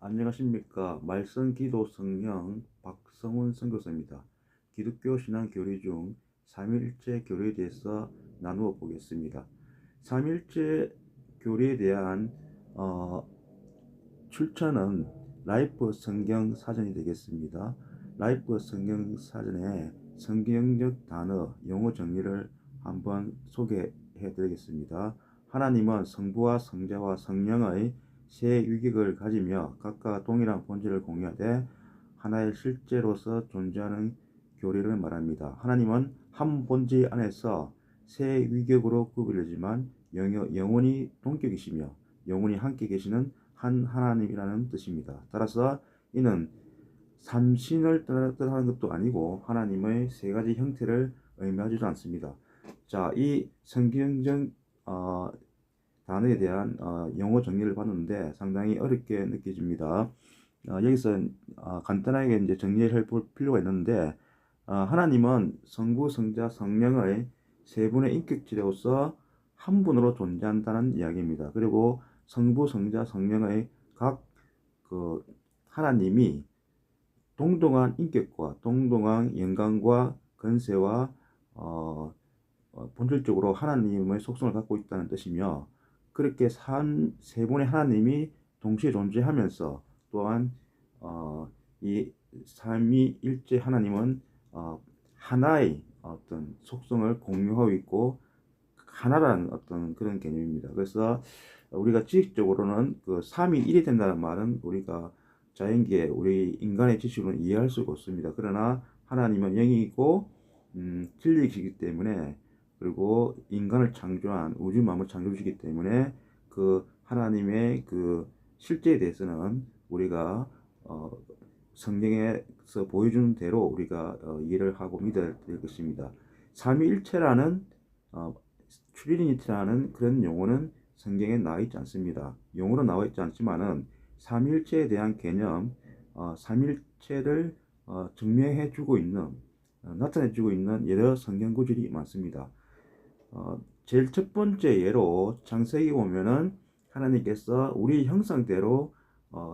안녕하십니까. 말씀 기도 성령 박성훈 선교사입니다. 기독교 신앙 교리 중 삼위일체 교리에 대해서 나누어 보겠습니다. 삼위일체 교리에 대한 출처는 라이프 성경 사전이 되겠습니다. 라이프 성경 사전에 성경적 단어, 용어 정리를 한번 소개해 드리겠습니다. 하나님은 성부와 성자와 성령의 세 위격을 가지며 각각 동일한 본질을 공유하되 하나의 실제로서 존재하는 교리를 말합니다. 하나님은 한 본질 안에서 세 위격으로 구별되지만 영원히 동격이시며 영원히 함께 계시는 한 하나님이라는 뜻입니다. 따라서 이는 삼신을 뜻하는 것도 아니고 하나님의 세 가지 형태를 의미하지도 않습니다. 자, 이 성경적 단어에 대한 용어 정리를 봤는데 상당히 어렵게 느껴집니다. 여기서 간단하게 이제 정리를 해볼 필요가 있는데 하나님은 성부, 성자, 성령의 세 분의 인격체로서 한 분으로 존재한다는 이야기입니다. 그리고 성부, 성자, 성령의 각 그 하나님이 동등한 인격과 동등한 영광과 권세와 본질적으로 하나님의 속성을 갖고 있다는 뜻이며 그렇게 세 분의 하나님이 동시에 존재하면서 또한 이 삼위일체 하나님은 하나의 어떤 속성을 공유하고 있고 하나라는 어떤 그런 개념입니다. 그래서 우리가 지식적으로는 그 삼위일이 된다는 말은 우리가 자연계 우리 인간의 지식으로는 이해할 수가 없습니다. 그러나 하나님은 영이고 진리이시기 때문에 그리고 인간을 창조한 우주 만물 창조주시기 때문에 그 하나님의 그 실제에 대해서는 우리가 성경에서 보여주는 대로 우리가 이해를 하고 믿어야 될 것입니다. 삼위일체라는 트리니티라는 그런 용어는 성경에 나와 있지 않습니다. 용어로 나와 있지 않지만은 삼위일체에 대한 개념, 삼위일체를 증명해 주고 있는 나타내 주고 있는 여러 성경 구절이 많습니다. 제일 첫 번째 예로 창세기 보면은 하나님께서 우리 형상대로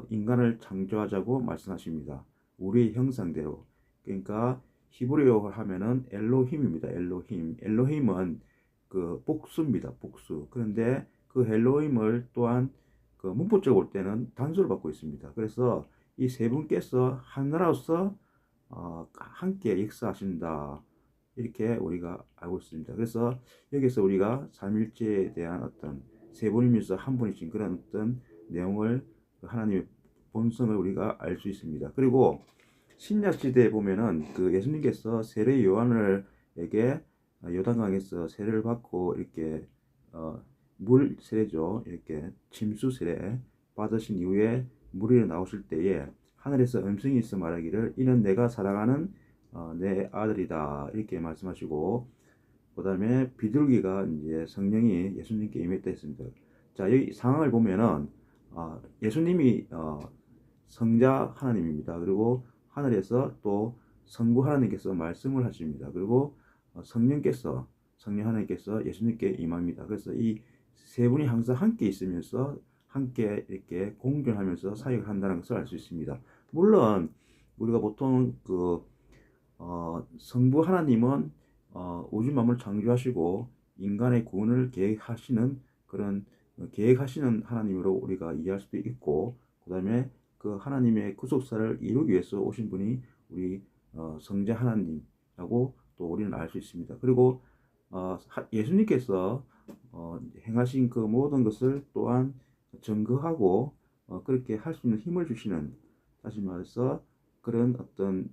인간을 창조하자고 말씀하십니다. 우리 형상대로. 그러니까 히브리어로 하면은 엘로힘입니다. 엘로힘. 엘로힘은 그 복수입니다. 복수. 그런데 그 엘로힘을 또한 그 문법적으로 볼 때는 단수를 받고 있습니다. 그래서 이 세 분께서 하나로서 함께 역사하신다. 이렇게 우리가 알고 있습니다. 그래서 여기서 우리가 삼일체에 대한 어떤 세 분이면서 한 분이신 그런 어떤 내용을 하나님의 본성을 우리가 알 수 있습니다. 그리고 신약 시대에 보면은 그 예수님께서 세례 요한을에게 요단강에서 세례를 받고 이렇게 물 세례죠. 이렇게 침수 세례 받으신 이후에 물 위에 나오실 때에 하늘에서 음성이 있어 말하기를 이는 내가 사랑하는 내 아들이다 이렇게 말씀하시고 그 다음에 비둘기가 이제 성령이 예수님께 임했다 했습니다. 자, 이 상황을 보면은 예수님이 성자 하나님입니다. 그리고 하늘에서 또 성부 하나님께서 말씀을 하십니다. 그리고 성령 하나님께서 예수님께 임합니다. 그래서 이 세 분이 항상 함께 있으면서 함께 이렇게 공존하면서 사역을 한다는 것을 알 수 있습니다. 물론 우리가 보통 그 성부 하나님은 우주 만물을 창조하시고 인간의 구원을 계획하시는 그런 계획하시는 하나님으로 우리가 이해할 수도 있고 그 다음에 그 하나님의 구속사를 이루기 위해서 오신 분이 우리 성자 하나님이라고 또 우리는 알 수 있습니다. 그리고 예수님께서 행하신 그 모든 것을 또한 증거하고 그렇게 할 수 있는 힘을 주시는 다시 말해서 그런 어떤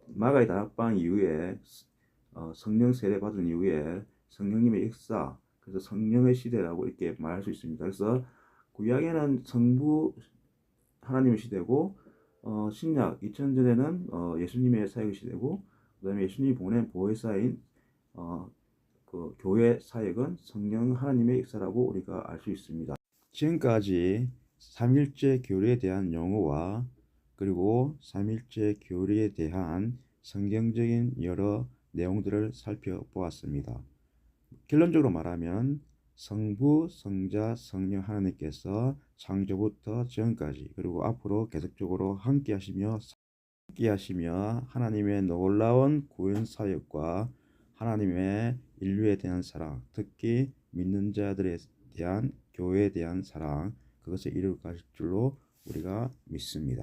마가의 다락방 이후에 성령 세례 받은 이후에 성령님의 역사 그래서 성령의 시대라고 이렇게 말할 수 있습니다. 그래서 구약에는 성부 하나님의 시대고 신약 2000년에는 예수님의 사역의 시대고 그다음에 예수님이 보낸 보혜사인 그 교회 사역은 성령 하나님의 역사라고 우리가 알 수 있습니다. 지금까지 삼일체 교리에 대한 용어와 그리고 삼일체 교리에 대한 성경적인 여러 내용들을 살펴보았습니다. 결론적으로 말하면 성부, 성자, 성령 하나님께서 창조부터 지금까지 그리고 앞으로 계속적으로 함께하시며 하나님의 놀라운 구원 사역과 하나님의 인류에 대한 사랑, 특히 믿는 자들에 대한 교회에 대한 사랑, 그것을 이루어 가실 줄로 우리가 믿습니다.